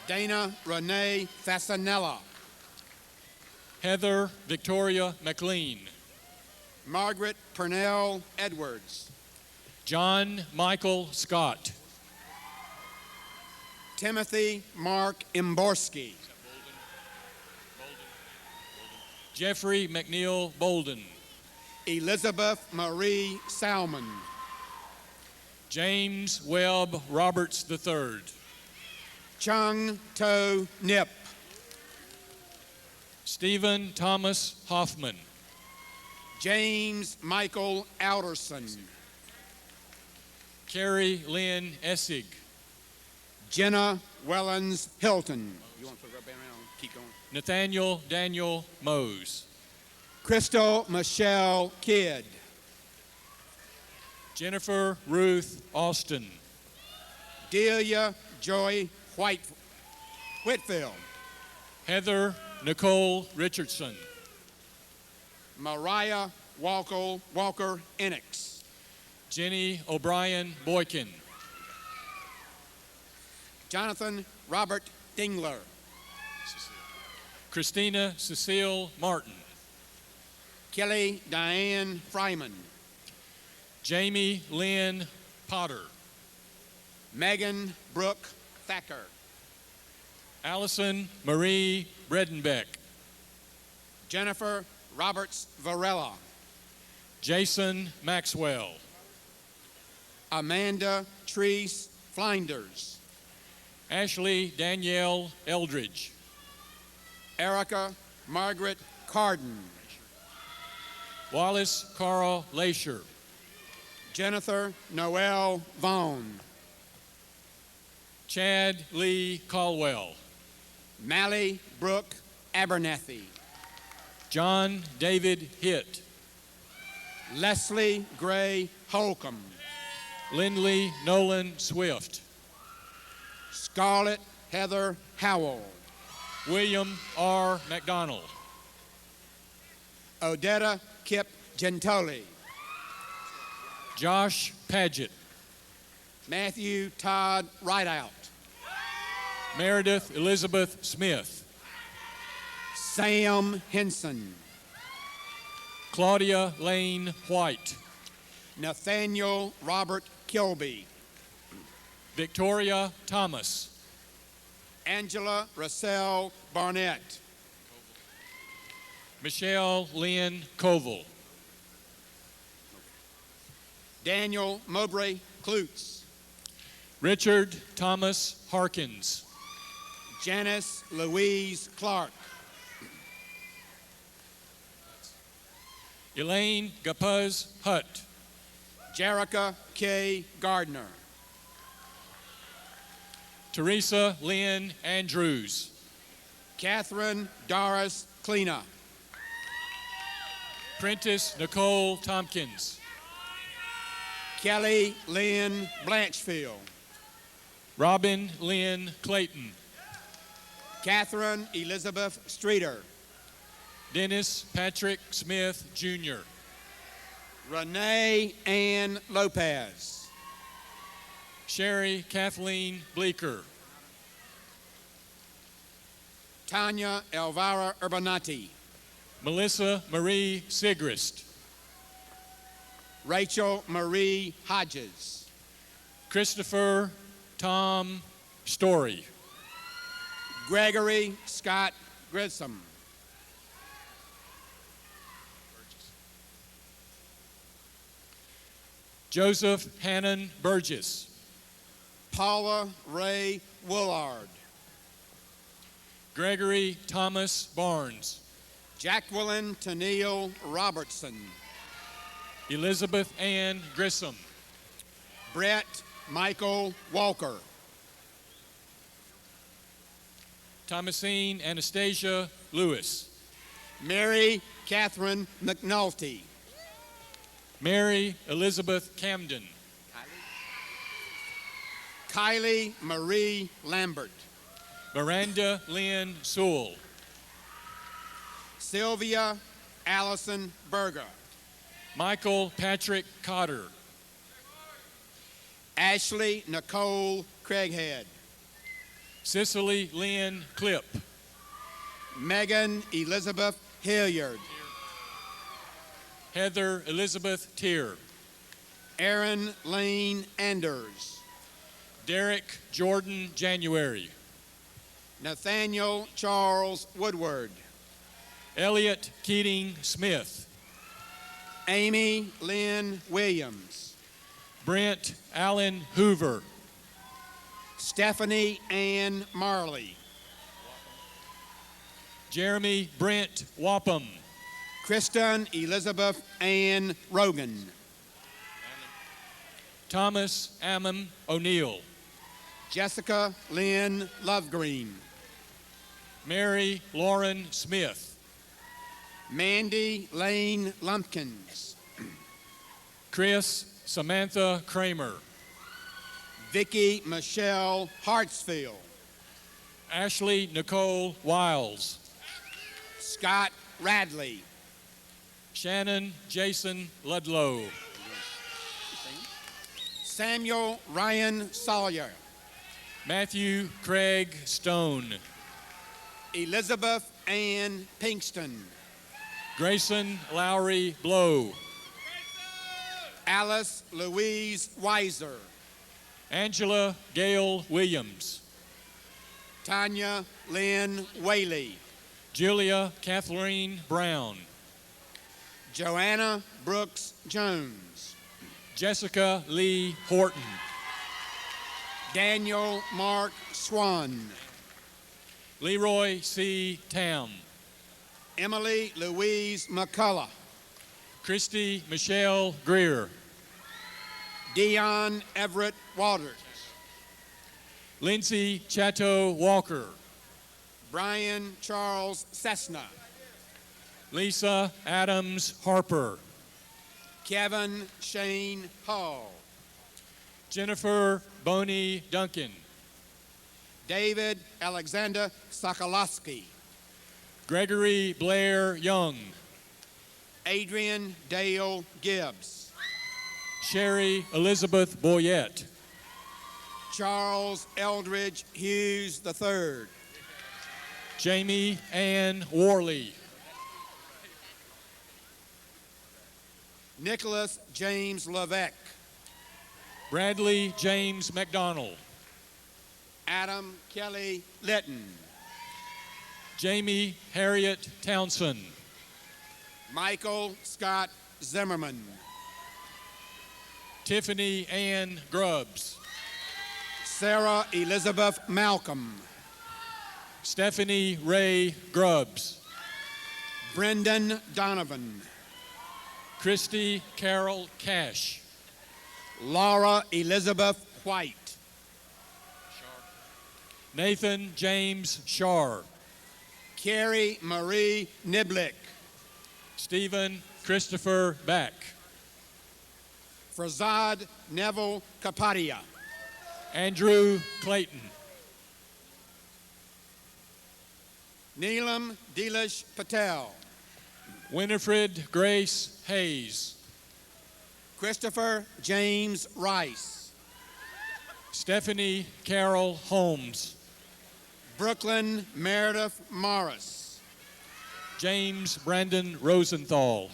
Dana Renee Fasanella. Heather Victoria McLean. Margaret Purnell Edwards. John Michael Scott. Timothy Mark Imborski. Jeffrey McNeil Bolden. Elizabeth Marie Salmon. James Webb Roberts III. Chung To Nip. Stephen Thomas Hoffman. James Michael Alderson. Carrie Lynn Essig. Jenna Wellens Hilton. You want to put a rubber band around? Keep going. Nathaniel Daniel Mose. Crystal Michelle Kidd. Jennifer Ruth Austin. Delia Joy Whitfield. Heather Nicole Richardson. Mariah Walker Enix. Jenny O'Brien Boykin. Jonathan Robert Dingler. Christina Cecile Martin. Kelly Diane Fryman. Jamie Lynn Potter. Megan Brooke Thacker. Allison Marie Bredenbeck. Jennifer Roberts Varela. Jason Maxwell. Amanda Treese Flinders. Ashley Danielle Eldridge. Erica Margaret Carden. Wallace Carl Leisure. Jennifer Noel Vaughn. Chad Lee Caldwell. Mally Brooke Abernathy. John David Hitt. Leslie Gray Holcomb. Lindley Nolan Swift. Scarlett Heather Howell. William R. McDonald. Odetta Kip Gentoli. Josh Paget. Matthew Todd Rideout. Meredith Elizabeth Smith. Sam Henson. Claudia Lane White. Nathaniel Robert Kilby. Victoria Thomas. Angela Russell Barnett. Michelle Lynn Koval. Daniel Mowbray Klutz. Richard Thomas Harkins. Janice Louise Clark. Elaine Gapuz Hutt. Jerica K. Gardner. Teresa Lynn Andrews. Catherine Doris Kleena. Prentice Nicole Tompkins. Kelly Lynn Blanchfield. Robin Lynn Clayton. Catherine Elizabeth Streeter. Dennis Patrick Smith, Jr. Renee Ann Lopez. Sherry Kathleen Bleeker. Tanya Elvira Urbanati. Melissa Marie Sigrist. Rachel Marie Hodges. Christopher Tom Story. Gregory Scott Grissom. Joseph Hannon Burgess. Paula Ray Woolard. Gregory Thomas Barnes. Jacqueline Tennille Robertson. Elizabeth Ann Grissom. Brett Michael Walker. Thomasine Anastasia Lewis. Mary Catherine McNulty. Mary Elizabeth Camden. Kylie Marie Lambert. Miranda Lynn Sewell. Sylvia Allison Berger. Michael Patrick Cotter. Ashley Nicole Craighead. Cicely Lynn Clipp. Megan Elizabeth Hilliard. Heather Elizabeth Tier. Aaron Lane Anders. Derek Jordan January. Nathaniel Charles Woodward. Elliot Keating Smith. Amy Lynn Williams. Brent Allen Hoover. Stephanie Ann Marley. Jeremy Brent Wapham. Kristen Elizabeth Ann Rogan. Thomas Ammon O'Neill. Jessica Lynn Lovegreen. Mary Lauren Smith. Mandy Lane Lumpkins. Chris Samantha Kramer. Vicky Michelle Hartsfield. Ashley Nicole Wiles. Scott Radley. Shannon Jason Ludlow. Samuel Ryan Sawyer. Matthew Craig Stone. Elizabeth Ann Pinkston. Grayson Lowry Blow. Alice Louise Weiser. Angela Gail Williams. Tanya Lynn Whaley. Julia Kathleen Brown. Joanna Brooks Jones. Jessica Lee Horton. Daniel Mark Swan. Leroy C. Tam. Emily Louise McCullough. Christy Michelle Greer. Dion Everett Waters. Lindsay Chateau Walker. Brian Charles Cessna. Lisa Adams Harper. Kevin Shane Hall. Jennifer Boney Duncan. David Alexander Sokolowski. Gregory Blair Young. Adrian Dale Gibbs. Sherry Elizabeth Boyette. Charles Eldridge Hughes III. Jamie Ann Worley. Nicholas James Levesque. Bradley James McDonald. Adam Kelly Litton. Jamie Harriet Townsend. Michael Scott Zimmerman. Tiffany Ann Grubbs. Sarah Elizabeth Malcolm. Stephanie Ray Grubbs. Brendan Donovan. Christy Carol Cash. Laura Elizabeth White. Nathan James Shar. Carrie Marie Niblick. Stephen Christopher Back. Frazad Neville Kapadia. Andrew Clayton. Neelam Dilish Patel. Winifred Grace Hayes. Christopher James Rice. Stephanie Carol Holmes. Brooklyn Meredith Morris. James Brandon Rosenthal.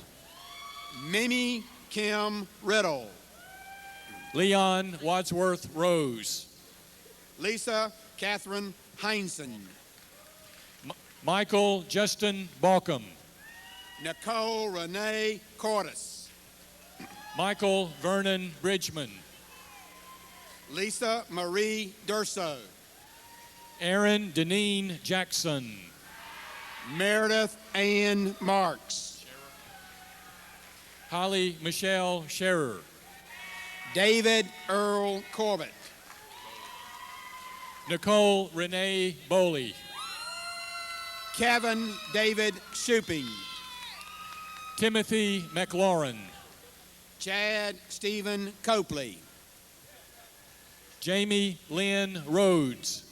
Mimi Kim Riddle. Leon Wadsworth Rose. Lisa Catherine Heinsohn. Michael Justin Balcom. Nicole Renee Cordes. Michael Vernon Bridgman. Lisa Marie Durso. Aaron Deneen Jackson. Meredith Ann Marks. Holly Michelle Scherer. David Earl Corbett. Nicole Renee Boley. Kevin David Shuping. Timothy McLaurin. Chad Stephen Copley. Jamie Lynn Rhodes.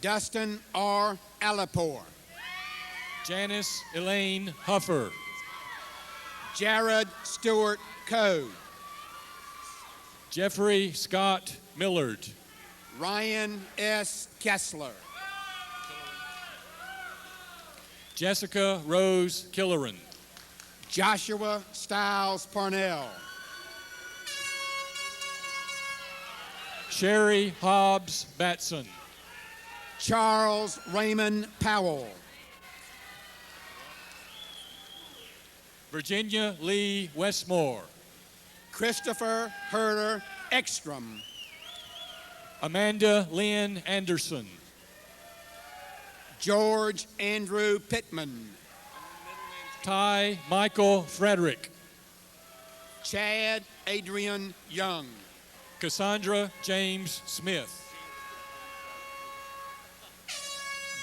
Dustin R. Alipore. Janice Elaine Huffer. Jared Stewart Code. Jeffrey Scott Millard. Ryan S. Kessler. Jessica Rose Killeran. Joshua Stiles Parnell. Sherry Hobbs Batson. Charles Raymond Powell. Virginia Lee Westmore. Christopher Herder Ekstrom. Amanda Lynn Anderson. George Andrew Pittman. Ty Michael Frederick. Chad Adrian Young. Cassandra James Smith.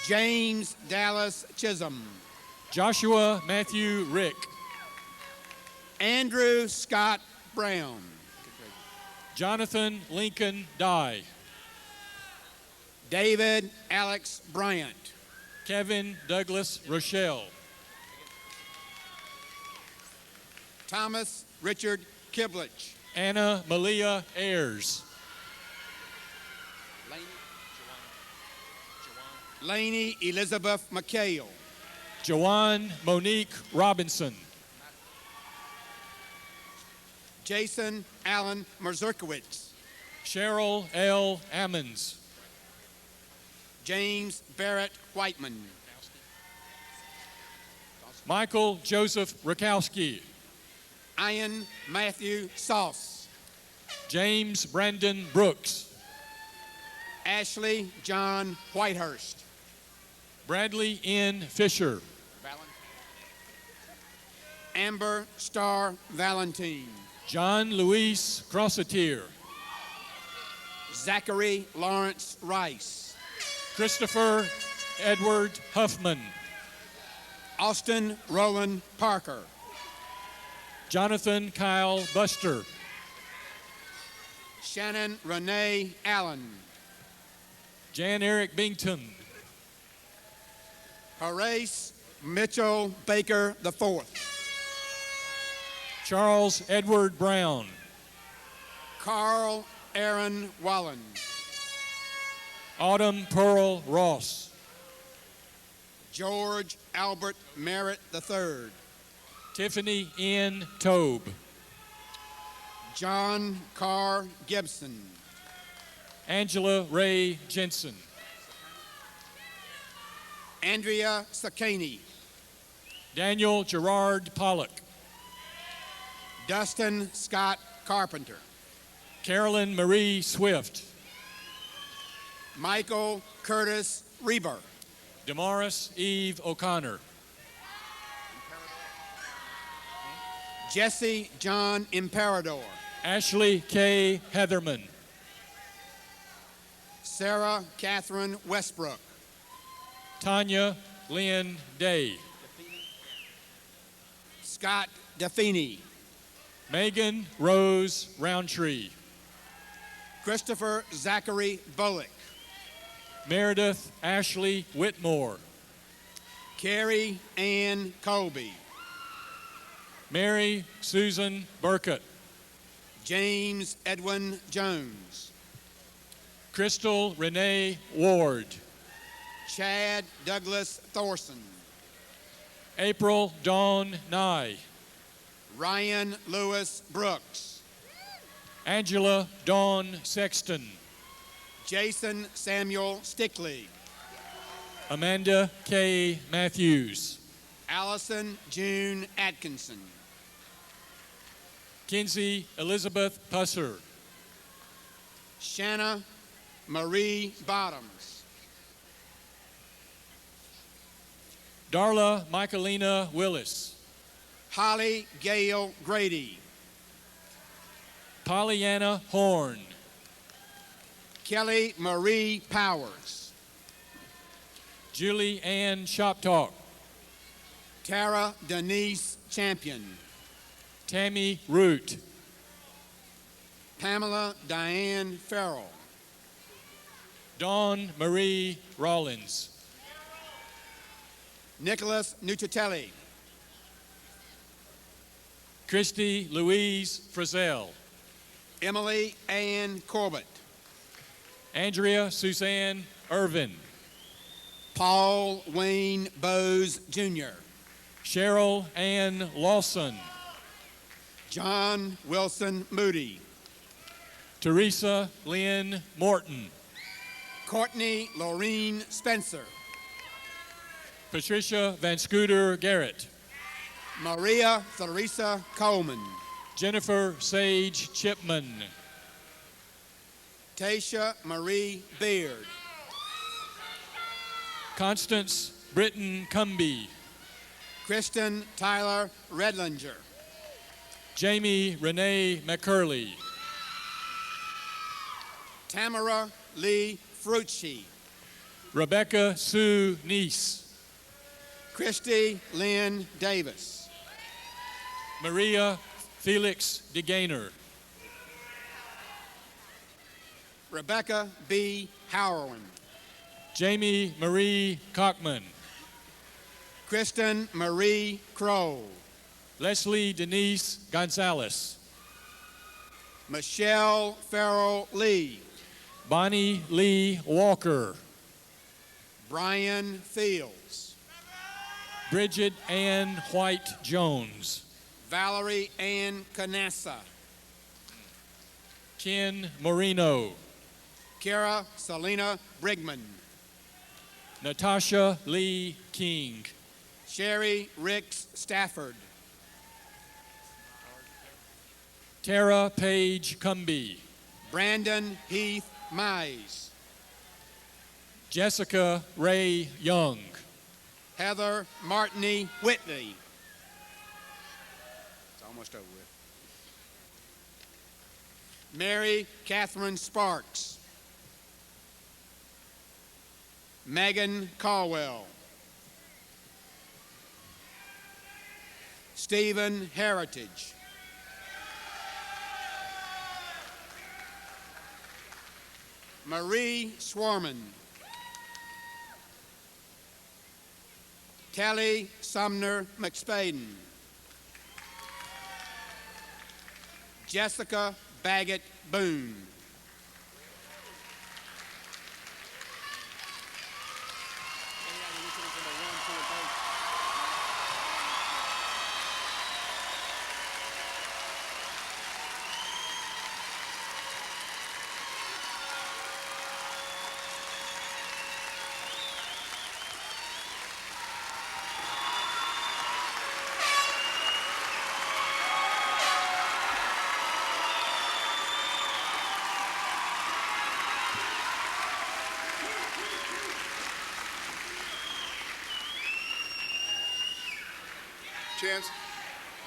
James Dallas Chisholm. Joshua Matthew Rick. Andrew Scott Brown. Jonathan Lincoln Dye. David Alex Bryant. Kevin Douglas Rochelle. Thomas Richard Kiblich. Anna Malia Ayers. Laney Elizabeth McHale. Joanne Monique Robinson. Jason Allen Merzerkowitz. Cheryl L. Ammons. James Barrett Whiteman. Michael Joseph Rakowski. Ian Matthew Sauce. James Brandon Brooks. Ashley John Whitehurst. Bradley N. Fisher. Amber Star Valentine. John Luis Crossetier. Zachary Lawrence Rice. Christopher Edward Huffman. Austin Roland Parker. Jonathan Kyle Buster. Shannon Renee Allen. Jan Eric Bington. Horace Mitchell Baker IV. Charles Edward Brown. Carl Aaron Wallen. Autumn Pearl Ross. George Albert Merritt III. Tiffany N. Tobe. John Carr Gibson. Angela Ray Jensen. Andrea Sakani. Daniel Gerard Pollock. Dustin Scott Carpenter. Carolyn Marie Swift. Michael Curtis Reber. Damaris Eve O'Connor. Jesse John Imperador. Ashley K. Heatherman. Sarah Catherine Westbrook. Tanya Lynn Day. Scott Defini. Megan Rose Roundtree. Christopher Zachary Bullock. Meredith Ashley Whitmore. Carrie Ann Colby. Mary Susan Burkett. James Edwin Jones. Crystal Renee Ward. Chad Douglas Thorson. April Dawn Nye. Ryan Lewis Brooks. Angela Dawn Sexton. Jason Samuel Stickley. Amanda K. Matthews. Allison June Atkinson. Kinsey Elizabeth Pusser. Shanna Marie Bottoms. Darla Michaelina Willis. Holly Gale Grady. Pollyanna Horn. Kelly Marie Powers. Julie Ann Shoptalk. Tara Denise Champion. Tammy Root. Pamela Diane Farrell. Dawn Marie Rollins. Nicholas Nucitelli. Christy Louise Frizzell. Emily Ann Corbett. Andrea Suzanne Irvin. Paul Wayne Bowes Jr. Cheryl Ann Lawson. John Wilson Moody. Teresa Lynn Morton. Courtney Laureen Spencer. Patricia Van Scooter Garrett. Maria Theresa Coleman. Jennifer Sage Chipman. Tasha Marie Beard. Constance Britton Cumby. Kristen Tyler Redlinger. Jamie Renee McCurley. Tamara Lee Frucci. Rebecca Sue Neese. Christy Lynn Davis. Maria Felix DeGainer. Rebecca B. Howerland. Jamie Marie Cockman. Kristen Marie Crow. Leslie Denise Gonzalez. Michelle Farrell Lee. Bonnie Lee Walker. Brian Fields. Bridget Ann White Jones. Valerie Ann Canassa. Ken Moreno. Kara Selena Brigman. Natasha Lee King. Sherry Ricks Stafford. Tara Page Cumby. Brandon Heath Mize. Jessica Ray Young. Heather Martini Whitley. It's almost over with. Mary Catherine Sparks. Megan Caldwell. Stephen Heritage. Marie Swarman. Kelly Sumner McSpaden. Jessica Baggett Boone.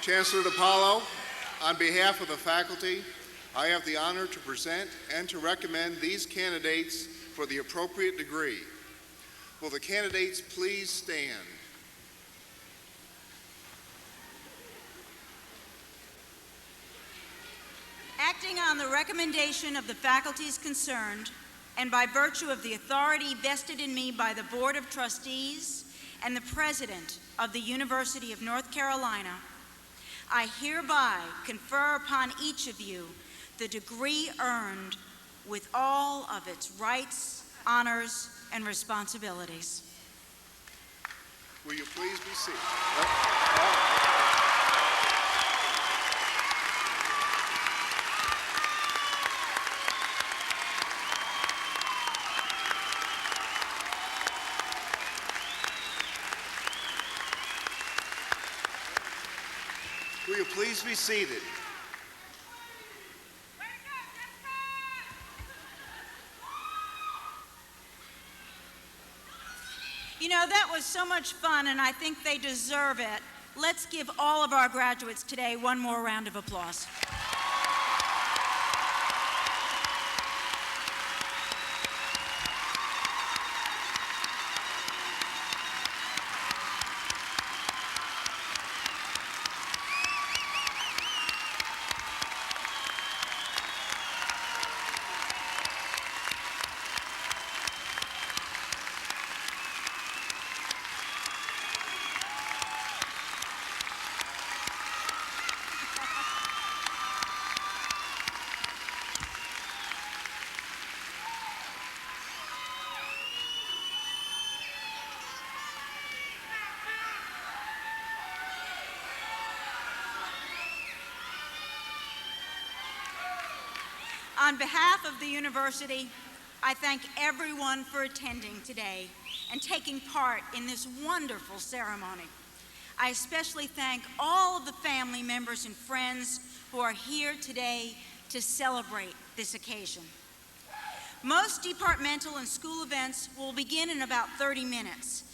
Chancellor DiPaolo, on behalf of the faculty, I have the honor to present and to recommend these candidates for the appropriate degree. Will the candidates please stand? Acting on the recommendation of the faculties concerned, and by virtue of the authority vested in me by the Board of Trustees and the President of the University of North Carolina, I hereby confer upon each of you the degree earned with all of its rights, honors, and responsibilities. Will you please be seated? Will you please be seated? You know, that was so much fun, and I think they deserve it. Let's give all of our graduates today one more round of applause. On behalf of the university, I thank everyone for attending today and taking part in this wonderful ceremony. I especially thank all of the family members and friends who are here today to celebrate this occasion. Most departmental and school events will begin in about 30 minutes.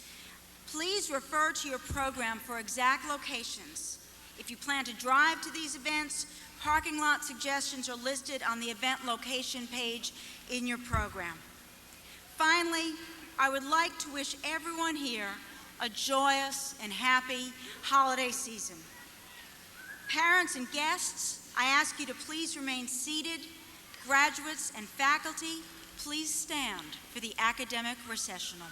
Please refer to your program for exact locations. If you plan to drive to these events, parking lot suggestions are listed on the event location page in your program. Finally, I would like to wish everyone here a joyous and happy holiday season. Parents and guests, I ask you to please remain seated. Graduates and faculty, please stand for the academic recessional.